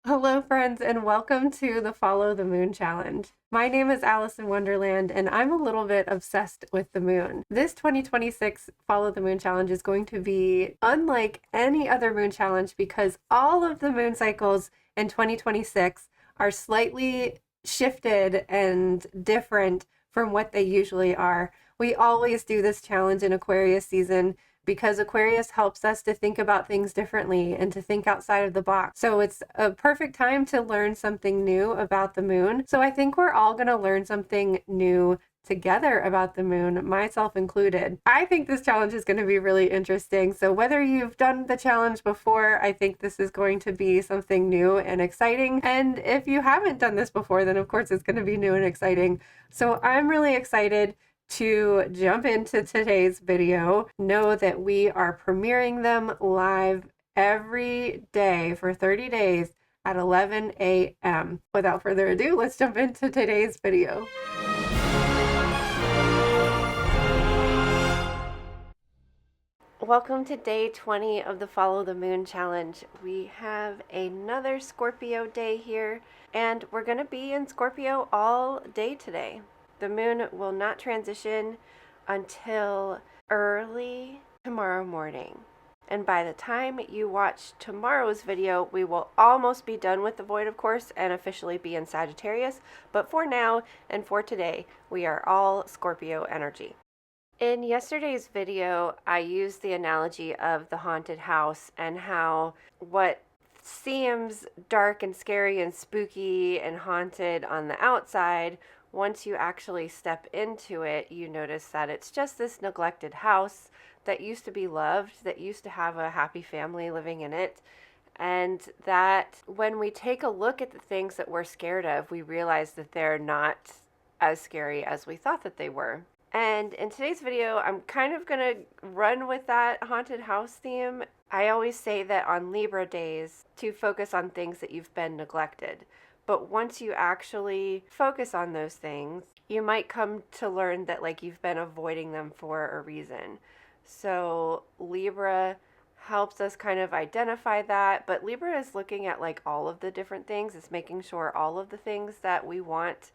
Hello, friends, and welcome to the Follow the Moon Challenge. My name is Alice in Wonderland, and I'm a little bit obsessed with the moon. This 2026 Follow the Moon Challenge is going to be unlike any other moon challenge because all of the moon cycles in 2026 are slightly shifted and different from what they usually are. We always do this challenge in Aquarius season because Aquarius helps us to think about things differently and to think outside of the box. So it's a perfect time to learn something new about the moon. So I think we're all going to learn something new together about the moon, myself included. I think this challenge is going to be really interesting. So whether you've done the challenge before, I think this is going to be something new and exciting. And if you haven't done this before, then of course it's going to be new and exciting. So I'm really excited to jump into today's video. Know that we are premiering them live every day for 30 days at 11 a.m. Without further ado, let's jump into today's video. Welcome to day 20 of the Follow the Moon Challenge. We have another Scorpio day here, and we're going to be in Scorpio all day today. The moon will not transition until early tomorrow morning. And by the time you watch tomorrow's video, we will almost be done with the void, of course, and officially be in Sagittarius. But for now and for today, we are all Scorpio energy. In yesterday's video, I used the analogy of the haunted house and how what seems dark and scary and spooky and haunted on the outside, once you actually step into it, you notice that it's just this neglected house that used to be loved, that used to have a happy family living in it. And that when we take a look at the things that we're scared of, we realize that they're not as scary as we thought that they were. And in today's video, I'm kind of going to run with that haunted house theme. I always say that on Libra days to focus on things that you've been neglected. But once you actually focus on those things, you might come to learn that you've been avoiding them for a reason. So Libra helps us kind of identify that, but Libra is looking at all of the different things. It's making sure all of the things that we want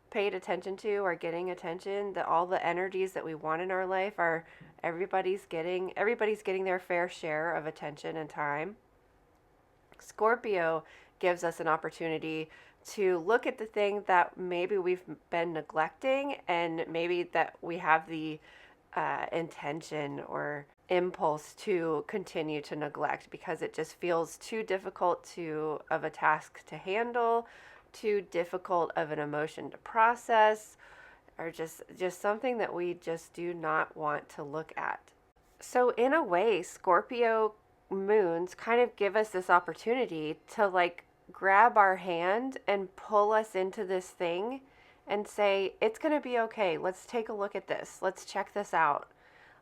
paid attention to are getting attention, that all the energies that we want in our life are everybody's getting their fair share of attention and time. Scorpio gives us an opportunity to look at the thing that maybe we've been neglecting and maybe that we have the intention or impulse to continue to neglect because it just feels too difficult of a task to handle, too difficult of an emotion to process, or just something that we just do not want to look at. So in a way, Scorpio moons kind of give us this opportunity to grab our hand and pull us into this thing and say, it's going to be okay. Let's take a look at this. Let's check this out.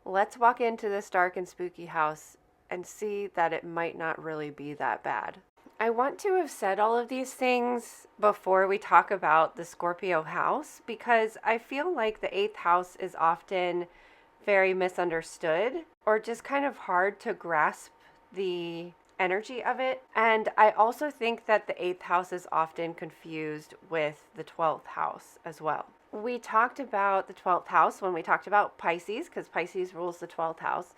Let's walk into this dark and spooky house and see that it might not really be that bad. I want to have said all of these things before we talk about the Scorpio house because I feel like the 8th house is often very misunderstood or just kind of hard to grasp the energy of it. And I also think that the 8th house is often confused with the 12th house as well. We talked about the 12th house when we talked about Pisces, because Pisces rules the 12th house,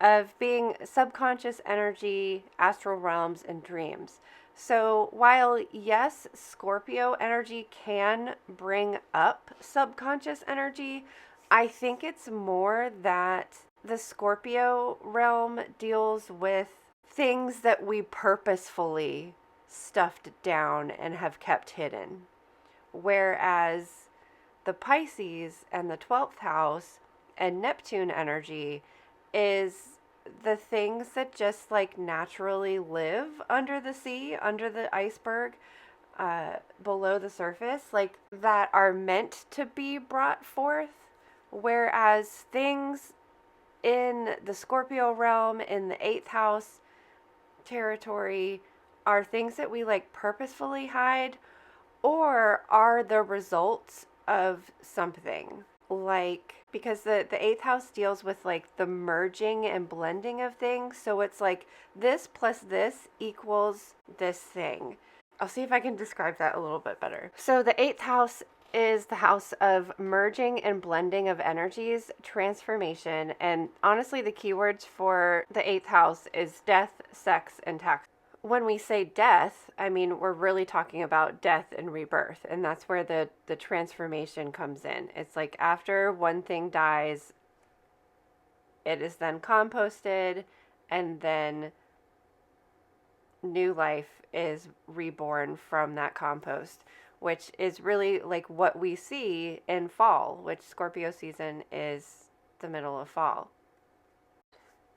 of being subconscious energy, astral realms, and dreams. So while yes, Scorpio energy can bring up subconscious energy, I think it's more that the Scorpio realm deals with things that we purposefully stuffed down and have kept hidden. Whereas the Pisces and the 12th house and Neptune energy is the things that just naturally live under the sea, under the iceberg, below the surface, that are meant to be brought forth. Whereas things in the Scorpio realm, in the 8th house territory, are things that we purposefully hide or are the results of something. Because the 8th house deals with the merging and blending of things. So it's this plus this equals this thing. I'll see if I can describe that a little bit better. So the eighth house is the house of merging and blending of energies, transformation, and honestly, the keywords for the eighth house is death, sex, and tax. When we say death, I mean, we're really talking about death and rebirth, and that's where the transformation comes in. It's like after one thing dies, it is then composted, and then new life is reborn from that compost, which is really like what we see in fall, which Scorpio season is the middle of fall.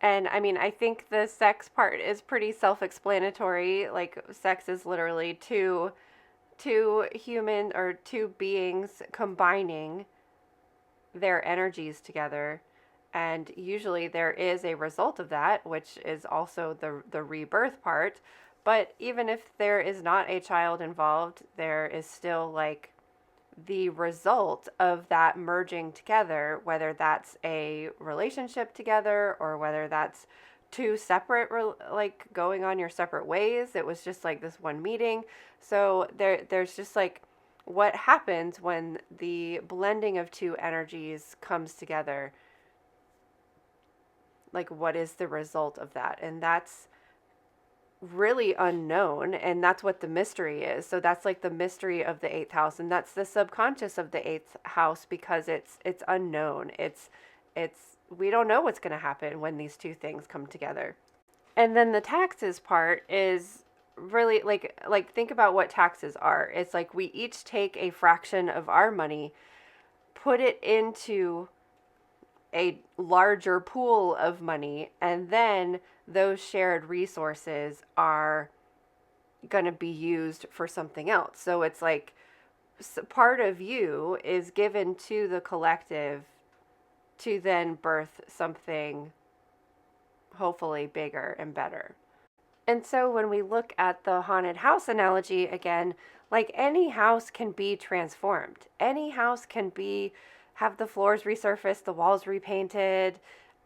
And I mean, I think the sex part is pretty self-explanatory. Like sex is literally two human or two beings combining their energies together, and usually there is a result of that, which is also the rebirth part. But even if there is not a child involved, there is still like the result of that merging together, whether that's a relationship together or whether that's two separate like going on your separate ways. It was just like this one meeting. So there's just like what happens when the blending of two energies comes together, like what is the result of that. And that's really unknown, and that's what the mystery is. So that's like the mystery of the eighth house, and that's the subconscious of the eighth house, because it's unknown. It's we don't know what's going to happen when these two things come together. And then the taxes part is really like think about what taxes are. It's like we each take a fraction of our money, put it into a larger pool of money, and then those shared resources are going to be used for something else. So it's like part of you is given to the collective to then birth something hopefully bigger and better. And so when we look at the haunted house analogy again, like any house can be transformed. Any house can be have the floors resurfaced, the walls repainted,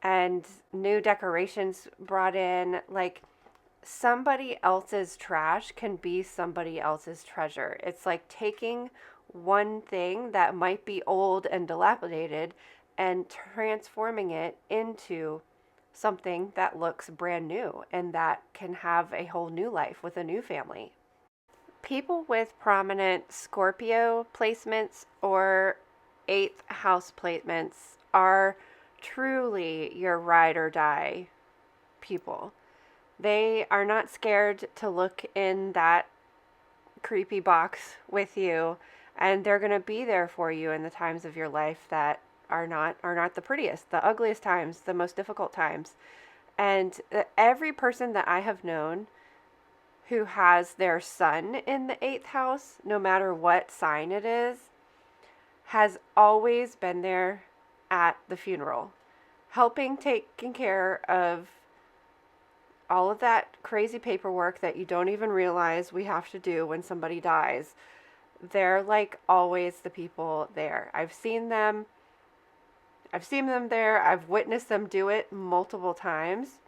and new decorations brought in. Like somebody else's trash can be somebody else's treasure. It's like taking one thing that might be old and dilapidated and transforming it into something that looks brand new and that can have a whole new life with a new family. People with prominent Scorpio placements or eighth house placements are truly your ride or die people. They are not scared to look in that creepy box with you, and they're going to be there for you in the times of your life that are not the prettiest, the ugliest times, the most difficult times. And every person that I have known who has their sun in the eighth house, no matter what sign it is, has always been there at the funeral, helping taking care of all of that crazy paperwork that you don't even realize we have to do when somebody dies. They're like always the people there. I've seen them there. I've witnessed them do it multiple times.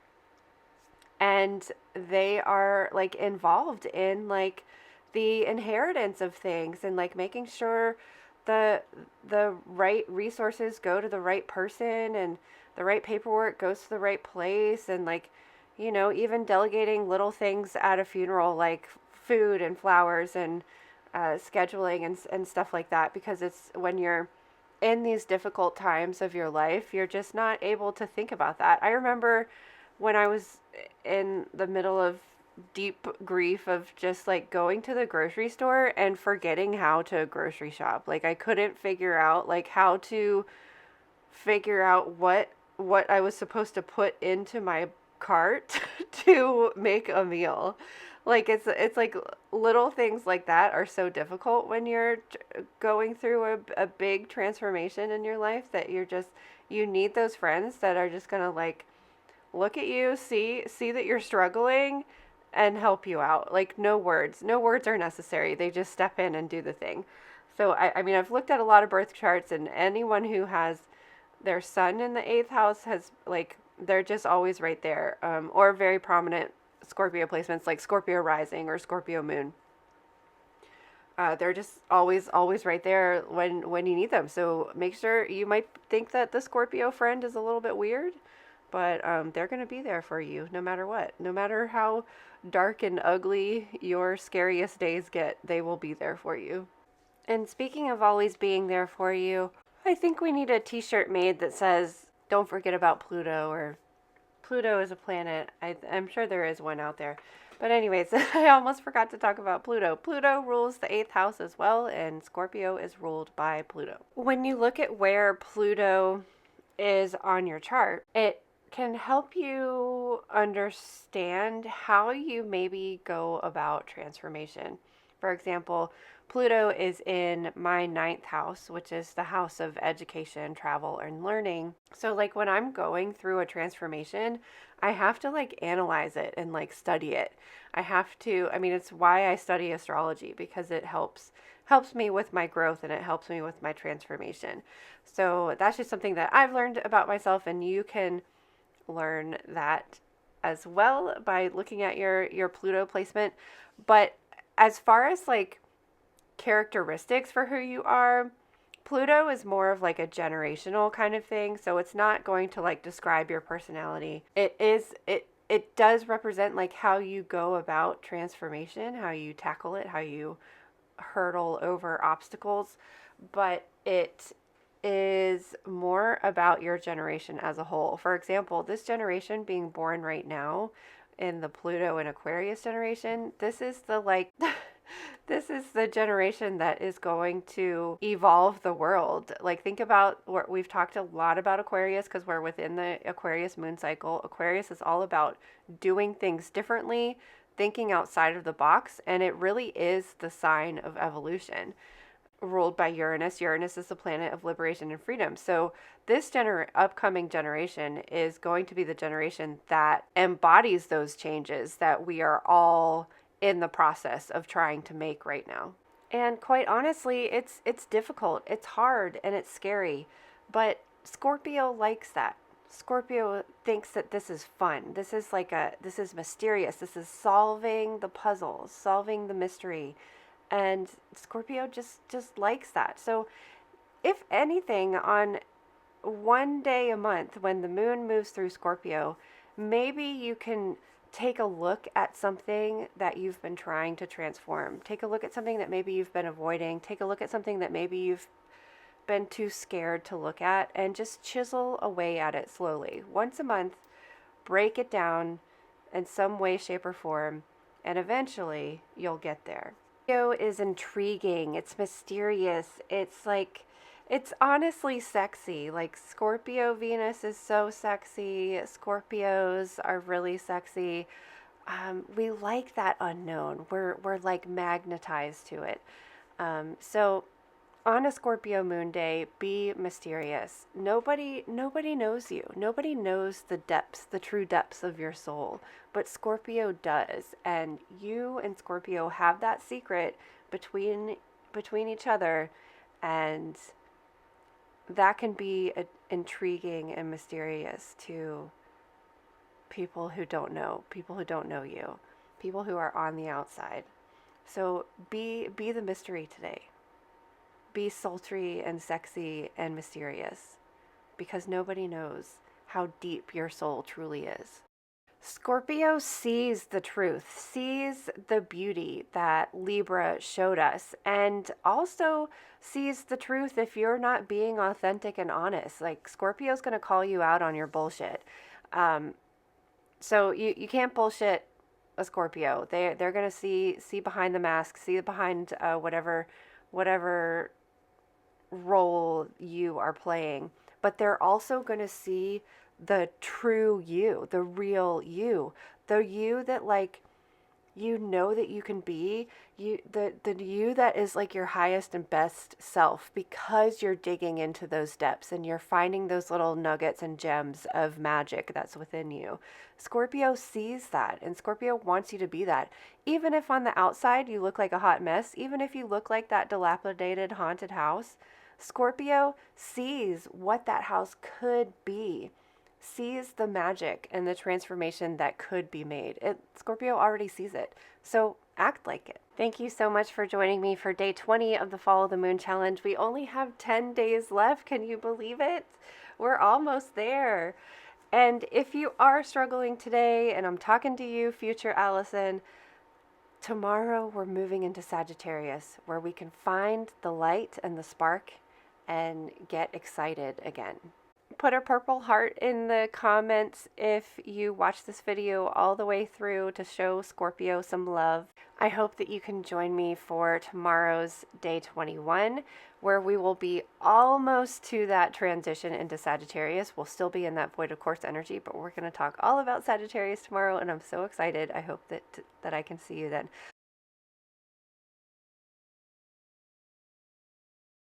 And they are like involved in like the inheritance of things and like making sure the right resources go to the right person and the right paperwork goes to the right place, and like, you know, even delegating little things at a funeral like food and flowers and scheduling and stuff like that, because it's when you're in these difficult times of your life, you're just not able to think about that. I remember when I was in the middle of deep grief of just like going to the grocery store and forgetting how to grocery shop. Like I couldn't figure out like how to figure out what I was supposed to put into my cart to make a meal. Like it's like little things like that are so difficult when you're going through a big transformation in your life, that you need those friends that are just gonna like look at you, see that you're struggling, and help you out. Like no words are necessary. They just step in and do the thing. So I mean, I've looked at a lot of birth charts, and anyone who has their sun in the eighth house has like, they're just always right there, or very prominent Scorpio placements like Scorpio rising or Scorpio moon. They're just always right there when you need them. So make sure, you might think that the Scorpio friend is a little bit weird, but they're going to be there for you no matter what. No matter how dark and ugly your scariest days get, they will be there for you. And speaking of always being there for you, I think we need a t-shirt made that says, "Don't forget about Pluto," or "Pluto is a planet." I'm sure there is one out there. But anyways, I almost forgot to talk about Pluto. Pluto rules the eighth house as well, and Scorpio is ruled by Pluto. When you look at where Pluto is on your chart, it can help you understand how you maybe go about transformation. For example, Pluto is in my ninth house, which is the house of education, travel, and learning. So, like, when I'm going through a transformation, I have to like analyze it and like study it. I have to, I mean, it's why I study astrology, because it helps me with my growth and it helps me with my transformation. So, that's just something that I've learned about myself, and you can learn that as well by looking at your Pluto placement. But as far as like characteristics for who you are, Pluto is more of like a generational kind of thing, so it's not going to like describe your personality. It does represent like how you go about transformation, how you tackle it, how you hurdle over obstacles, but it is more about your generation as a whole. For example, this generation being born right now in the Pluto and Aquarius generation, this is the like this is the generation that is going to evolve the world. Like, think about what we've talked a lot about Aquarius, because we're within the Aquarius moon cycle. Aquarius is all about doing things differently, thinking outside of the box, and it really is the sign of evolution. Ruled by Uranus. Uranus is the planet of liberation and freedom. So this upcoming generation is going to be the generation that embodies those changes that we are all in the process of trying to make right now. And quite honestly, it's difficult, it's hard, and it's scary. But Scorpio likes that. Scorpio thinks that this is fun. This is mysterious. This is solving the puzzles, solving the mystery. And Scorpio just likes that. So if anything, on one day a month when the moon moves through Scorpio, maybe you can take a look at something that you've been trying to transform. Take a look at something that maybe you've been avoiding. Take a look at something that maybe you've been too scared to look at, and just chisel away at it slowly. Once a month, break it down in some way, shape, or form, and eventually you'll get there. Scorpio is intriguing. It's mysterious. It's honestly sexy. Like, Scorpio Venus is so sexy. Scorpios are really sexy. We like that unknown. We're like magnetized to it. So on a Scorpio moon day, be mysterious. Nobody knows you. Nobody knows the depths, the true depths of your soul, but Scorpio does, and you and Scorpio have that secret between each other, and that can be intriguing and mysterious to people who don't know you, people who are on the outside. So be the mystery today. Be sultry and sexy and mysterious, because nobody knows how deep your soul truly is. Scorpio sees the truth, sees the beauty that Libra showed us, and also sees the truth if you're not being authentic and honest. Like, Scorpio's going to call you out on your bullshit. So you can't bullshit a Scorpio. They're going to see behind the mask, see behind whatever role you are playing, but they're also going to see the true you, the real you, the you that, like, you know that you can be, the you that is like your highest and best self, because you're digging into those depths and you're finding those little nuggets and gems of magic that's within you. Scorpio sees that, and Scorpio wants you to be that. Even if on the outside you look like a hot mess, even if you look like that dilapidated haunted house, Scorpio sees what that house could be, sees the magic and the transformation that could be made. Scorpio already sees it. So act like it. Thank you so much for joining me for day 20 of the Follow the Moon Challenge. We only have 10 days left. Can you believe it? We're almost there. And if you are struggling today, and I'm talking to you, future Allison, tomorrow we're moving into Sagittarius, where we can find the light and the spark and get excited again. Put a purple heart in the comments if you watch this video all the way through to show Scorpio some love. I hope that you can join me for tomorrow's day 21, where we will be almost to that transition into Sagittarius. We'll still be in that void of course energy, but we're going to talk all about Sagittarius tomorrow, and I'm so excited. I hope that I can see you then.